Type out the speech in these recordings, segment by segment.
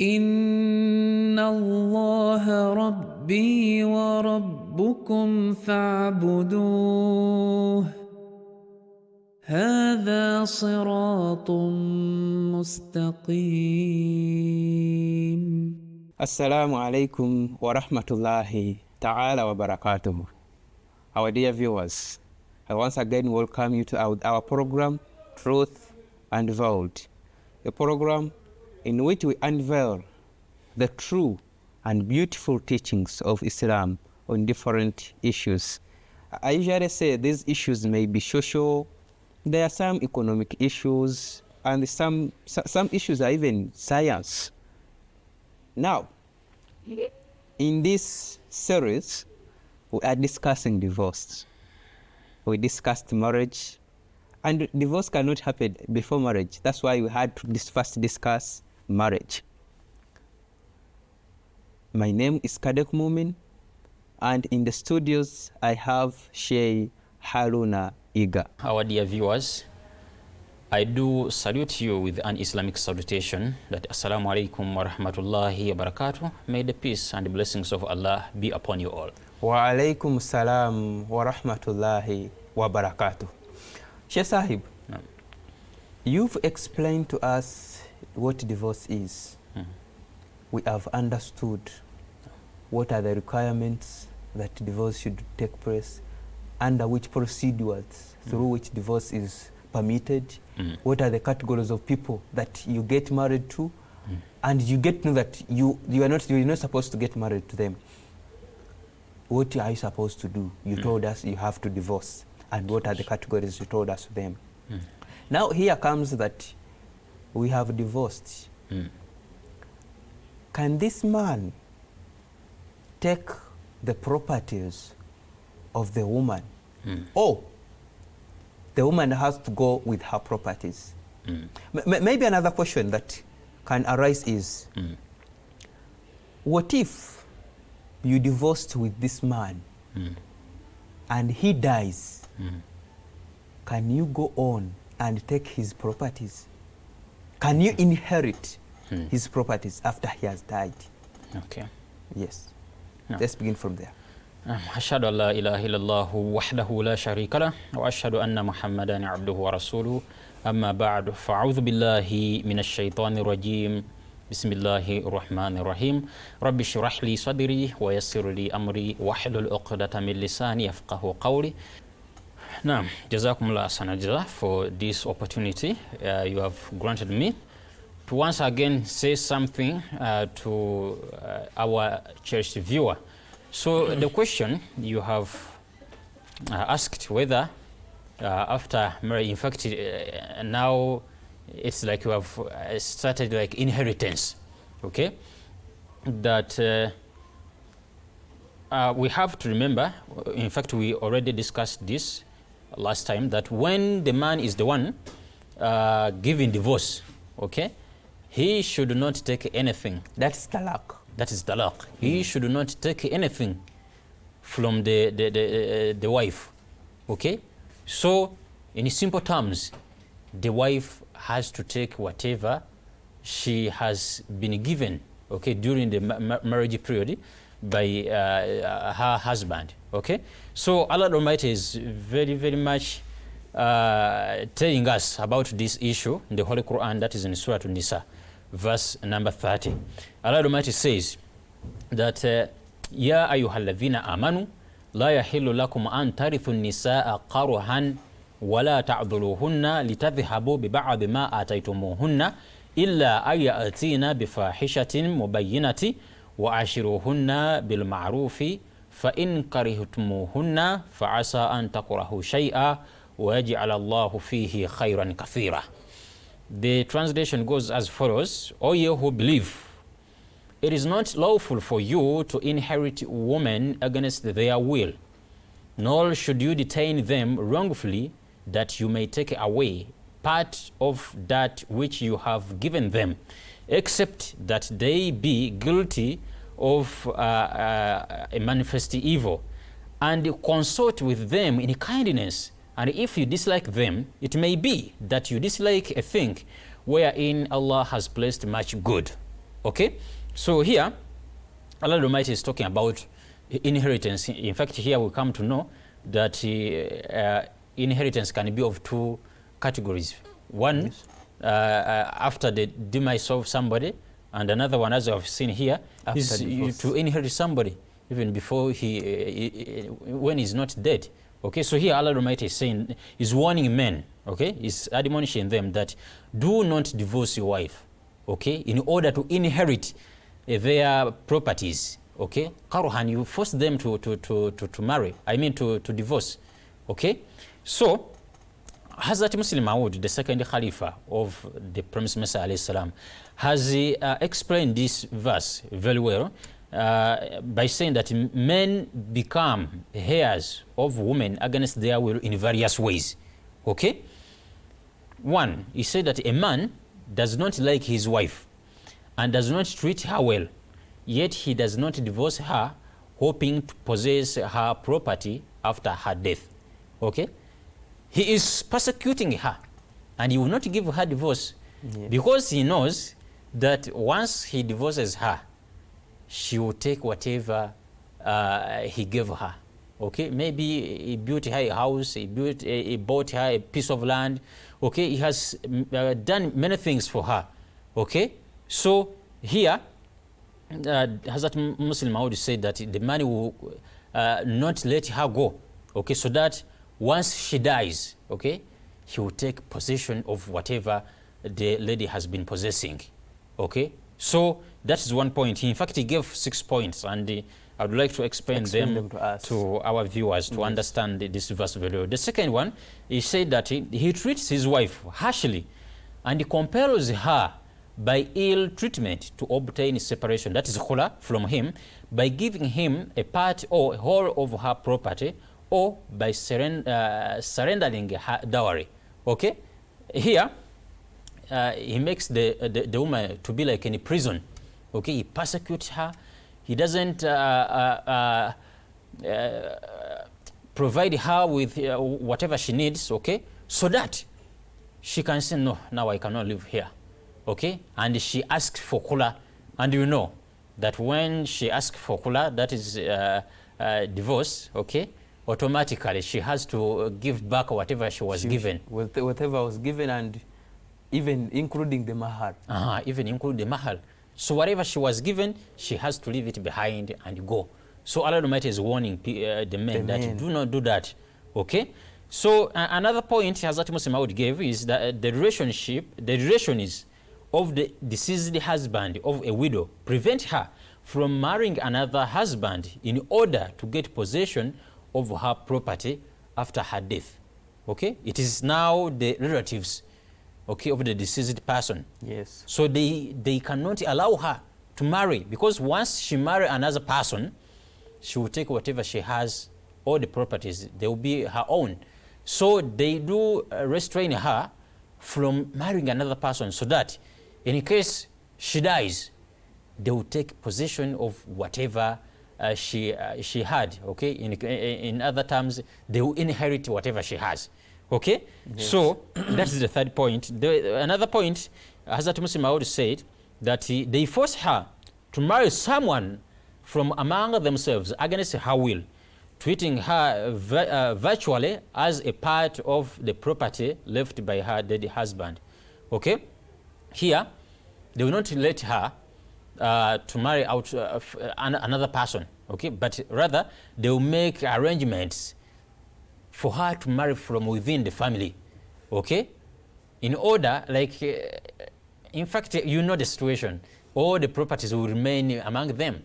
إن الله ربي وربكم فاعبدوه هذا صراط مستقيم. Assalamu alaikum wa rahmatullahi ta'ala wa barakatuh. Our dear viewers, I once again welcome you to our program, Truth Unveiled, a program in which we unveil the true and beautiful teachings of Islam on different issues. I usually say these issues may be social, there are some economic issues, and some issues are even science. Now, in this series, we are discussing divorce. We discussed marriage, and divorce cannot happen before marriage. That's why we had to first discuss marriage. My name is Kadek Mumin, and in the studios, I have Sheikh Haruna Iga. Our dear viewers, I do salute you with an Islamic salutation that Assalamu alaikum wa rahmatullahi wa barakatuh. May the peace and the blessings of Allah be upon you all. Wa alaikum salam wa rahmatullahi wa barakatuh. Sheikh Sahib, you've explained to us what divorce is. We have understood what are the requirements that divorce should take place, under which procedures through which divorce is permitted, what are the categories of people that you get married to, and you get to know that you're not supposed to get married to them. What are you supposed to do? You told us you have to divorce, and what are the categories you told us them. Now here comes that we have divorced. Can this man take the properties of the woman, or the woman has to go with her properties? Maybe another question that can arise is, what if you divorced with this man and he dies? Can you go on and take his properties? Can you inherit his properties after he has died? Okay. Yes. No. Let's begin from there. أشهد أن لا إله إلا الله وحده لا شريك له وأشهد أن محمدا عبده ورسوله أما بعد فأعوذ بالله من الشيطان الرجيم بسم الله الرحمن الرحيم رب اشرح لي صدري ويسر لي أمري واحلل عقدة من لساني يفقهوا قولي. Now, Jazakumullah Ahsan Jaza for this opportunity you have granted me to once again say something to our cherished viewer. So the question you have asked whether after marriage, in fact, now it's like you have started like inheritance, okay? That we have to remember, in fact, we already discussed this last time, that when the man is the one giving divorce, okay, he should not take anything. That's talaq. That is talaq. He should not take anything from the wife, okay? So, in simple terms, the wife has to take whatever she has been given, okay, during the marriage period by her husband, okay? So, Allah Almighty is very, very much telling us about this issue in the Holy Qur'an, that is in Surah An-Nisa, verse number 30. Allah Almighty says that Ya ayyuhalladhina amanu la yahillu lakum an tarithu nisaa qarhan wa la ta'dhuluhunna litadhhabu bi ba'd ma ataytumuhunna illa ay ya'tina bi fahishatin mubayyinati wa ashiruhunna bil ma'rufi fa in karihtumuhunna fa asa an takrahu shay'a wa yaj'al Allahu fihi khayran kathira. The translation goes as follows: O ye who believe, it is not lawful for you to inherit women against their will, nor should you detain them wrongfully, that you may take away part of that which you have given them, except that they be guilty of a manifest evil, and consort with them in kindness. And if you dislike them, it may be that you dislike a thing wherein Allah has placed much good. Okay, so here Allah Almighty is talking about inheritance. In fact, here we come to know that inheritance can be of two categories. One, yes, after the demise of somebody, and another one, as I've seen here, is to inherit somebody even before when he's not dead. Okay, so here Allah Almighty is saying, is warning men, okay, is admonishing them that do not divorce your wife, okay, in order to inherit their properties, okay. Karuhan, you force them to marry, I mean to divorce, okay. So Hazrat Muslim Maud, the second Khalifa of the Promised Messiah alayhi salam, has explained this verse very well by saying that men become heirs of women against their will in various ways, okay. One, he said that a man does not like his wife and does not treat her well, yet he does not divorce her, hoping to possess her property after her death, okay. He is persecuting her and he will not give her divorce, yes, because he knows that once he divorces her, she will take whatever he gave her, okay. Maybe he built her a house, he bought her a piece of land, okay. He has done many things for her, okay. So here Hazrat Muslim Maud said that the man will not let her go, okay, so that once she dies, okay, he will take possession of whatever the lady has been possessing, okay. So that is one point. In fact, he gave 6 points, and I would like to explain them to our viewers to understand this verse very well. The second one, he said that he treats his wife harshly and he compels her by ill treatment to obtain separation, that is khula, from him, by giving him a part or whole of her property, or by surrendering her dowry, okay. Here he makes the woman to be like in a prison, okay. He persecutes her, he doesn't provide her with whatever she needs, okay, so that she can say, no, now I cannot live here, okay. And she asks for khula, and you know that when she asks for khula, that is divorce, okay, automatically she has to give back whatever she was given. Whatever was given, and even including the mahar. Even include the mahar. So whatever she was given, she has to leave it behind and go. So Allah Almighty is warning the men that do not do that, okay. So another point Hazrat Muslim Maud gave is that the relations of the deceased husband of a widow prevent her from marrying another husband in order to get possession of her property after her death, okay. It is now the relatives, okay, of the deceased person, yes. So they cannot allow her to marry, because once she marry another person, she will take whatever she has, all the properties, they will be her own. So they do restrain her from marrying another person, so that in case she dies, they will take possession of whatever she had, okay. In other terms, they will inherit whatever she has, okay. Yes. So that is the third point. Another point, Hazrat Muslim Maud said that they force her to marry someone from among themselves against her will, treating her virtually as a part of the property left by her dead husband, okay. Here they will not let her to marry out another person, okay, but rather they will make arrangements for her to marry from within the family, okay, in order, like, in fact, you know the situation, all the properties will remain among them,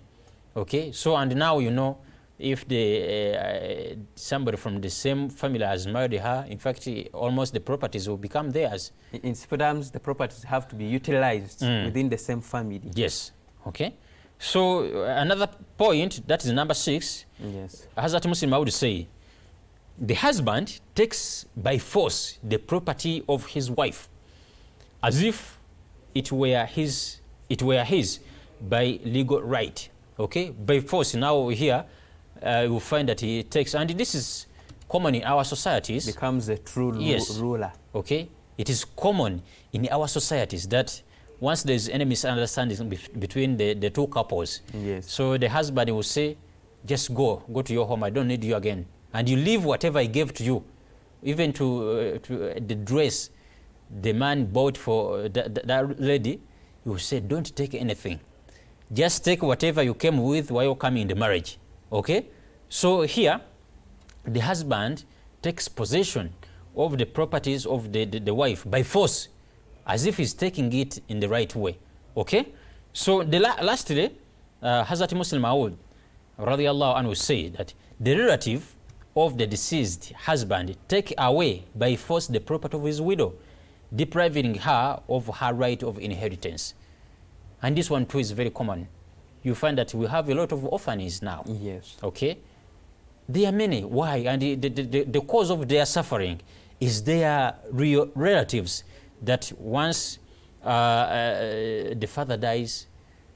okay. So, and now you know, if the somebody from the same family has married her, in fact, almost the properties will become theirs. In simple terms, the properties have to be utilized within the same family. Yes. Okay. So another point, that is number 6. Yes. Hazrat Muslim Maud say, the husband takes by force the property of his wife, as if it were his by legal right. Okay, by force. Now here you will find that he takes, and this is common in our societies. Becomes a true ruler. Okay, it is common in our societies that once there's any misunderstanding between the two couples, Yes. so the husband will say, just go to your home, I don't need you again. And you leave whatever I gave to you, even to the dress the man bought for that lady, you will say, don't take anything. Just take whatever you came with while you're coming in the marriage. Okay? So here, the husband takes possession of the properties of the wife by force, as if he's taking it in the right way. Okay? So lastly, Hazrat Muslim Maud radiallahu anhu say that the relative of the deceased husband take away by force the property of his widow, depriving her of her right of inheritance. And this one too is very common. You find that we have a lot of orphans now. Yes. Okay? There are many. Why? And the cause of their suffering is their real relatives that once the father dies,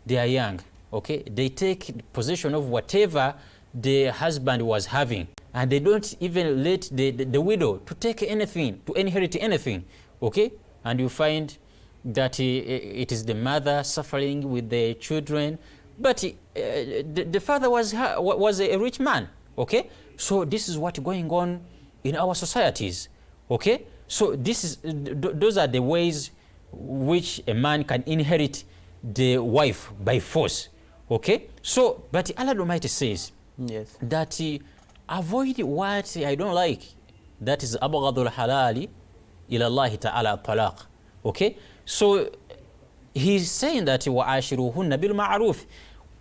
they are young. Okay? They take possession of whatever the husband was having, and they don't even let the widow to take anything, to inherit anything. Okay? And you find that it is the mother suffering with the children, but the father was a rich man. Okay? So this is what's going on in our societies. Okay? So those are the ways which a man can inherit the wife by force. Okay? So, but Allah Almighty says, yes, that avoid what I don't like. That is abghadul halali ila Allah ta'ala talaq. Okay? So he's saying that wa'ashiruhunna bil ma'ruf.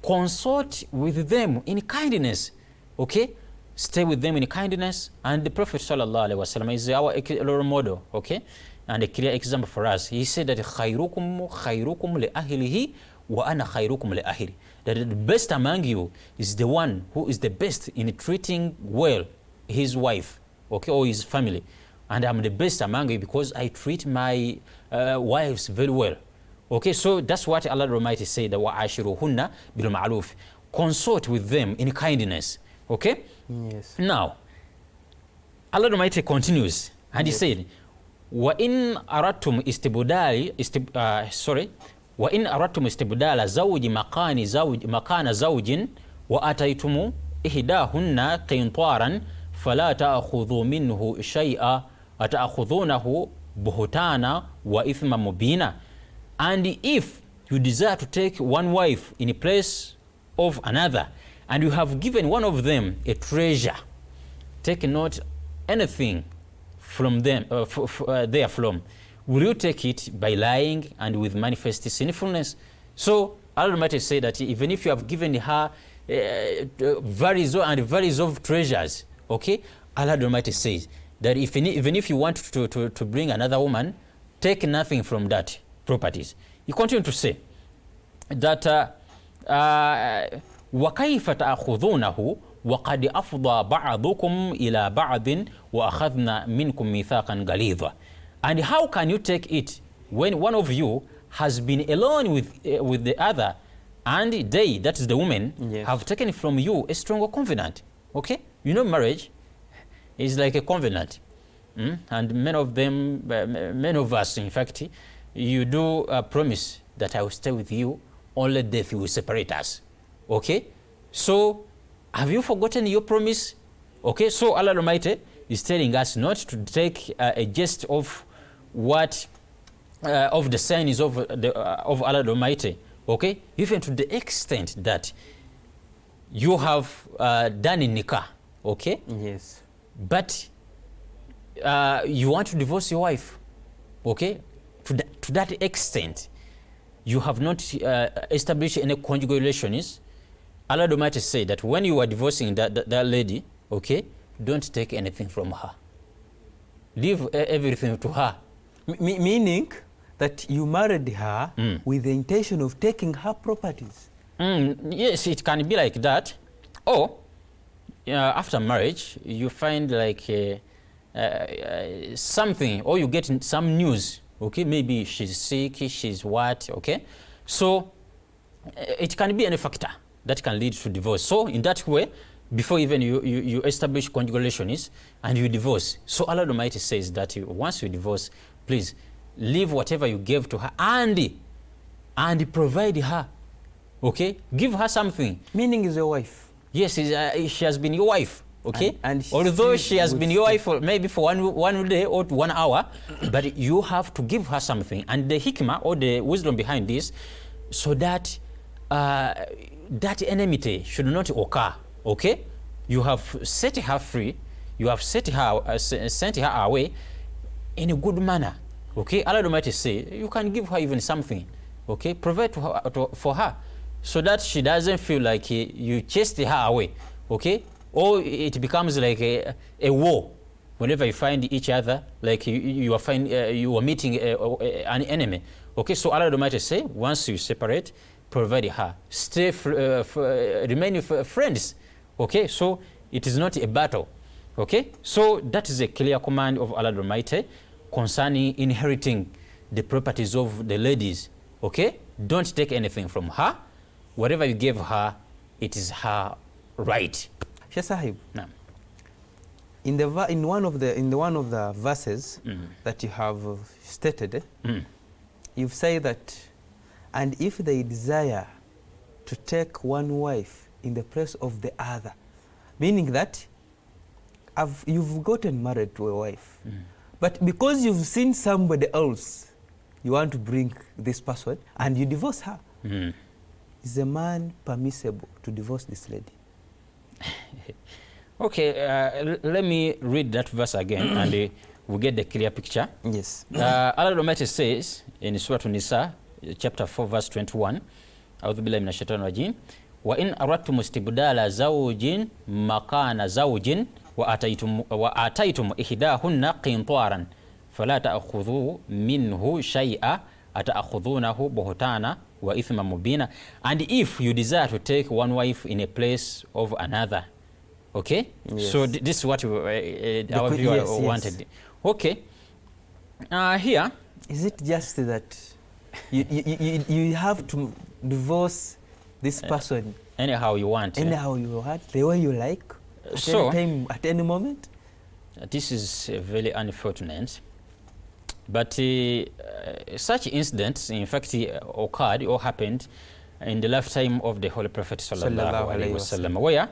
Consort with them in kindness. Okay? Stay with them in kindness. And the Prophet sallallahu alaihi wasallam is our role model. Okay? And a clear example for us. He said that khayrukum li ahlihi wa ana khayrukum li ahli. That the best among you is the one who is the best in treating well his wife, okay, or his family. And I'm the best among you because I treat my wives very well. Okay, so that's what Allah Almighty said, وَعَاشِرُهُنَّ بِالْمَعْرُوفِ. Consort with them in kindness. Okay? yes, Now, Allah Almighty continues, and He said, وَإِنْ أَرَدْتُمْ وَإِنْ أَرَدْتُمْ اسْتِبْدَالَ زَوْجِ مَكَانَ زَوْجٍ وَأَتَيْتُمُ إِحْدَاهُنَّ قِنْطَارًا فَلَا تَأْخُذُوا مِنْهُ شَيْئًا أَتَأْخُذُونَهُ بُهْتَانًا وَإِثْمًا مُبِينًا. And if you desire to take one wife in place of another, and you have given one of them a treasure, take not anything from them, therefrom. Will you take it by lying and with manifest sinfulness? So Allah Almighty say that even if you have given her various of treasures, okay, Allah Almighty says that even if you want to bring another woman, take nothing from that properties. He continued to say that وَكَيْفَ تَأْخُذُونَهُ وَقَدْ أَفْضَى بَعْضُكُمْ إِلَى بَعْضٍ وَأَخَذْنَا مِنْكُمْ مِيثَاقًا غَلِيظًا. And how can you take it when one of you has been alone with the other, and they, that is the woman, yes, have taken from you a stronger covenant? Okay? You know, marriage is like a covenant. And many of us, in fact, you do promise that I will stay with you, only death will separate us. Okay? So, have you forgotten your promise? Okay? So, Allah Almighty is telling us not to take a jest of what of the signs of Allah Almighty. Okay? Even to the extent that you have done in nikah. Okay? yes, But you want to divorce your wife. Okay? To that extent, you have not established any conjugal relations. Allah Almighty say that when you are divorcing that lady, okay, don't take anything from her. Leave everything to her. meaning that you married her with the intention of taking her properties. Yes, it can be like that. Or after marriage, you find like something, or you get some news. Okay, maybe she's sick, she's what, okay? So it can be any factor that can lead to divorce. So in that way, before even you establish conjugal relations and you divorce. So Allah Almighty says that once you divorce, please leave whatever you gave to her and and provide her. Okay, give her something. Meaning is your wife. Yes, she has been your wife. Okay, and although she has been your wife for maybe for one day or 1 hour, but you have to give her something. And the hikmah or the wisdom behind this, so that that enmity should not occur. Okay, you have set her free, you have set her sent her away in a good manner. Okay, Allah Almighty say you can give her even something. Okay, provide for her, so that she doesn't feel like you chased her away. Okay, or it becomes like a war. Whenever you find each other, like you are meeting an enemy. Okay, so Allah Almighty say once you separate, provide her, stay remain friends. Okay, so it is not a battle. Okay, so that is a clear command of Allah Almighty concerning inheriting the properties of the ladies. Okay, don't take anything from her. Whatever you gave her, it is her right. Sheikh Sahib, No. in one of the verses that you have stated, you've said that, and if they desire to take one wife in the place of the other, meaning that you've gotten married to a wife, but because you've seen somebody else, you want to bring this person and you divorce her. Is a man permissible to divorce this lady? Okay, let me read that verse again and we get the clear picture. Yes. Allah Almighty says in Surah An-Nisa, chapter 4, verse 21, A'udhu billahi minash shaitanir rajim, wa in aradtum istibdala zawjin makana zawjin wa ataytum ihdahunna qintaran fala ta'khudhu minhu shay'a ata'khudhunahu buhtana wa ithma mubina. And if you desire to take one wife in a place of another, okay? Yes. So this is what our viewer wanted. Yes. Okay. Here, is it just that you have to divorce this person anyhow you want, the way you like, at any time, at any moment? This is very unfortunate. But such incidents, in fact, occurred or happened in the lifetime of the Holy Prophet sallallahu alaihi wasallam, where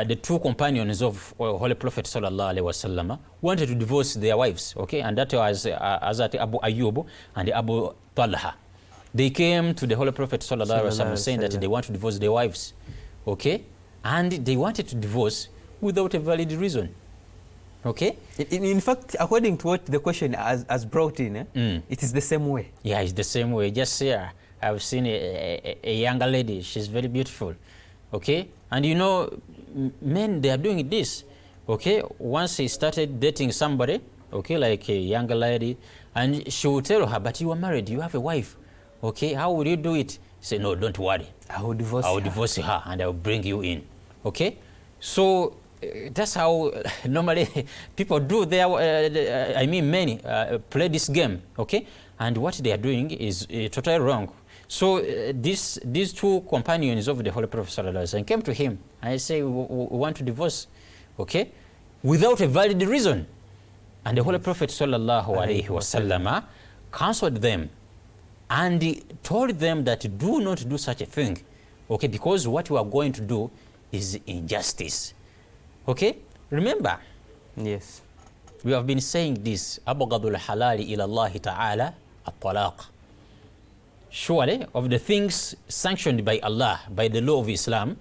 the two companions of Holy Prophet sallallahu alaihi wasallam wanted to divorce their wives. Okay, and that was Hazrat Abu Ayyub and Abu Talha. They came to the Holy Prophet sallallahu alaihi wasallam saying that they want to divorce their wives. Okay, and they wanted to divorce without a valid reason. Okay. In fact, according to what the question has brought in, it is the same way. Yeah, it's the same way. Just here, I've seen a younger lady. She's very beautiful. Okay, and you know, men, they are doing this. Okay, once he started dating somebody, okay, like a younger lady, and she will tell her, but you are married, you have a wife. Okay, how will you do it? Say, no, don't worry. I will divorce her and I will bring you in. Okay, so that's how normally people do their, many play this game, okay? And what they are doing is totally wrong. So these two companions of the Holy Prophet sallallahu alaihi wasallam came to him and say, we want to divorce, okay? Without a valid reason. And the Holy Prophet sallallahu alaihi wasallam counseled them and told them that do not do such a thing, okay? Because what you are going to do is injustice. Okay, remember, yes, we have been saying this, abghadul halali ila Allah ta'ala at-talaq. Surely, of the things sanctioned by Allah, by the law of Islam,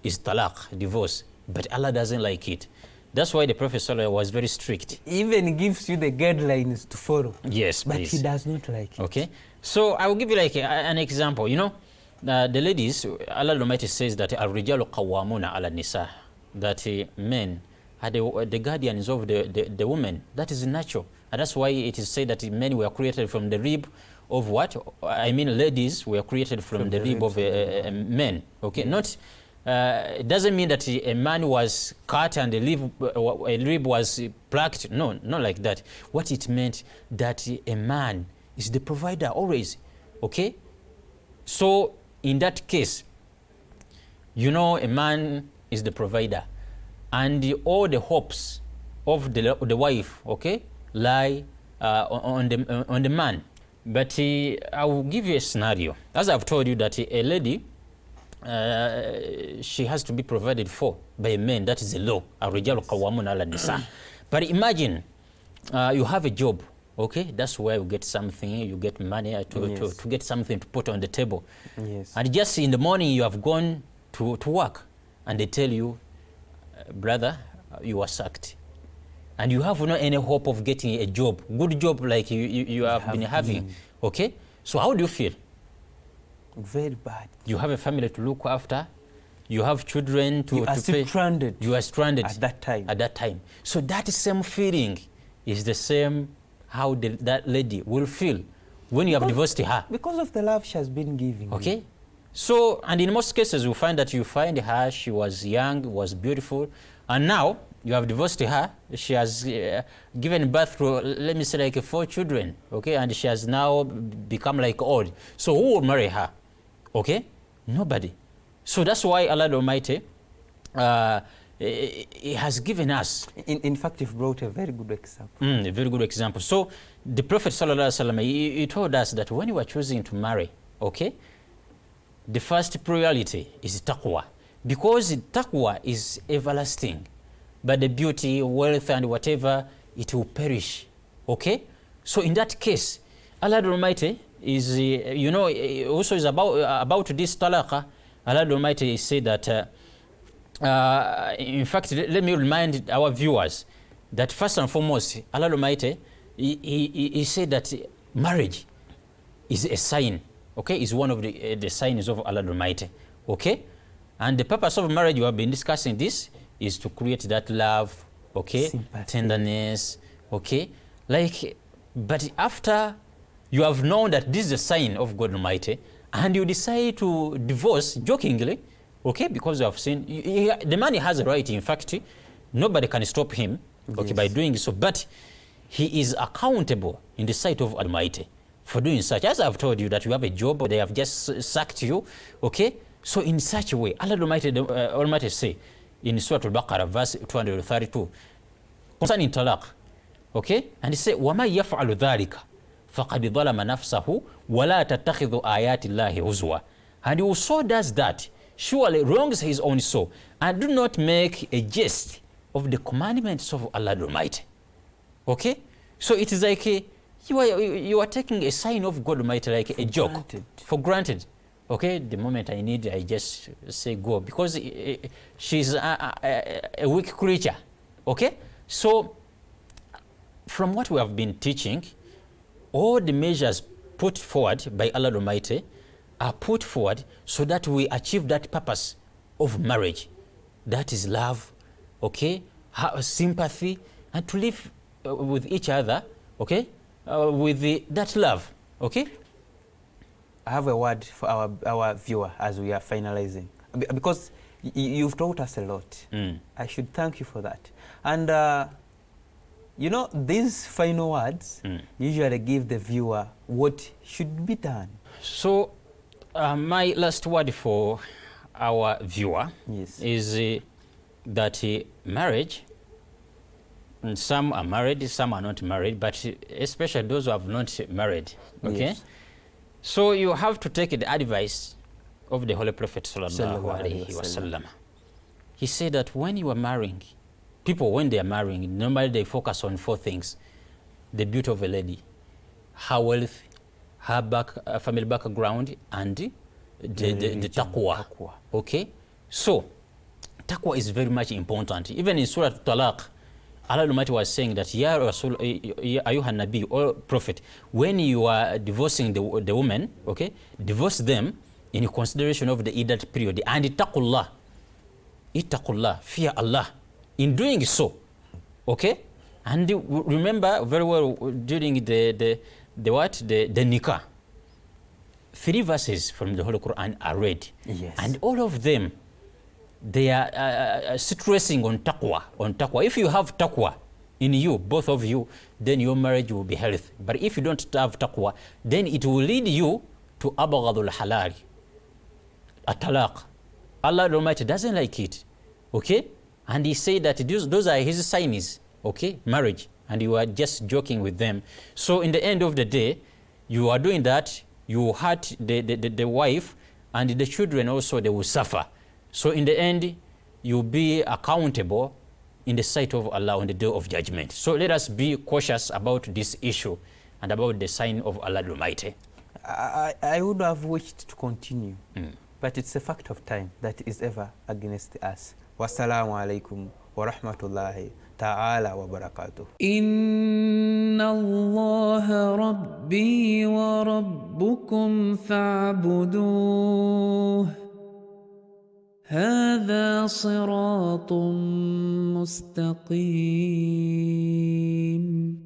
is talaq, divorce. But Allah doesn't like it. That's why the Prophet ﷺ was very strict. Even gives you the guidelines to follow. Yes, but please. He does not like it. Okay, so I will give you like an example. You know, the ladies, Allah Almighty says that al-rijalu qawwamuna ala nisa, that men are the guardians of the women. That is natural. And that's why it is said that men were created from the rib of what? Ladies were created from the rib of men. Okay, not, it doesn't mean that a man was cut and a rib was plucked. No, not like that. What it meant that a man is the provider always. Okay? So, in that case, you know, a man is the provider, and all the hopes of the wife, okay, lie on the man. But I will give you a scenario. As I've told you that a lady, she has to be provided for by a man. That is the law. الرجال قوامون على النساء. But imagine you have a job, okay? That's where you get something, you get money to get something to put on the table. Yes. And just in the morning you have gone to work and they tell you, brother, you are sacked. And you have no any hope of getting a job, good job like you have been having, okay? So how do you feel? Very bad. You have a family to look after, you have children to pay. Stranded. You are stranded at that time. At that time. So that same feeling is the same how that lady will feel when you have divorced her. Because of the love she has been giving. Okay? So, and in most cases you find that you find her, she was young, was beautiful, and now you have divorced her, she has given birth to, let me say, like 4 children, okay, and she has now become like old. So who will marry her? Okay? Nobody. So that's why Allah Almighty He has given us. In fact, you've brought a very good example. A very good example. So the Prophet ﷺ, he told us that when you are choosing to marry, okay, the first priority is taqwa, because taqwa is everlasting, but the beauty, wealth, and whatever, it will perish. Okay, so in that case, Allah Almighty is, also is about this talaqa. Allah Almighty said that. In fact, let me remind our viewers that first and foremost, Allah Almighty, he said that marriage is a sign. Okay, is one of the signs of Allah Almighty. Okay, and the purpose of marriage, we have been discussing this, is to create that love, okay, sympathy, tenderness, okay, like, but after you have known that this is a sign of God Almighty, and you decide to divorce jokingly, okay, because you have seen, the man has a right, in fact, nobody can stop him, okay, yes, by doing so, but he is accountable in the sight of Almighty for doing such. As I've told you that you have a job, they have just sacked you, okay, so in such a way, Allah Almighty say in Surah Al-Baqarah, verse 232, concerning talaq, okay, and he said, وَمَا يَفْعَلُ ذَلِكَ فَقَدْ ظَلَمَ نَفْسَهُ وَلَا تَتَّخِذُ آيَاتِ اللَّهِ هُزُوًا. And whoso does that surely wrongs his own soul, and do not make a jest of the commandments of Allah Almighty. Okay, so it is like you are taking a sign of God Almighty like a joke, for granted. Okay, the moment I need, I just say go, because she's a weak creature. Okay, so from what we have been teaching, all the measures put forward by Allah Almighty are put forward so that we achieve that purpose of marriage. That is love, okay, sympathy, and to live with each other, okay, with that love, okay. I have a word for our viewer as we are finalizing, because you've taught us a lot. I should thank you for that. And these final words usually give the viewer what should be done. So my last word for our viewer is that marriage, and some are married, some are not married, but especially those who have not married, okay? Yes. So you have to take the advice of the Holy Prophet Sallallahu Alaihi Wasallam. He said that when you are marrying, people when they are marrying, normally they focus on 4 things: the beauty of a lady, her wealth, her family background, and the taqwa. Okay, so taqwa is very much important. Even in Surah Talaq, Allah Almighty was saying that, Ya Rasul, Ayuhan Nabi, or Prophet, when you are divorcing the woman, okay, divorce them in consideration of the iddat period, and ittaqullah, fear Allah in doing so, okay. And remember very well during the nikah, 3 verses from the Holy Qur'an are read, and all of them, they are stressing on taqwa. If you have taqwa in you, both of you, then your marriage will be healthy. But if you don't have taqwa, then it will lead you to abghadul halal, at-talaq. Allah Almighty doesn't like it, okay? And he said that those are his signs, okay, marriage, and you are just joking with them. So in the end of the day, You are doing that, you hurt the wife, and the children also, they will suffer. So in the end, you'll be accountable in the sight of Allah on the day of judgment. So let us be cautious about this issue and about the sign of Allah Almighty. I would have wished to continue, but it's a fact of time that is ever against us. Wassalamu alaikum wa rahmatullahi ta'ala wa barakatuh. إن الله ربي وربكم فاعبدوه هذا صراط مستقيم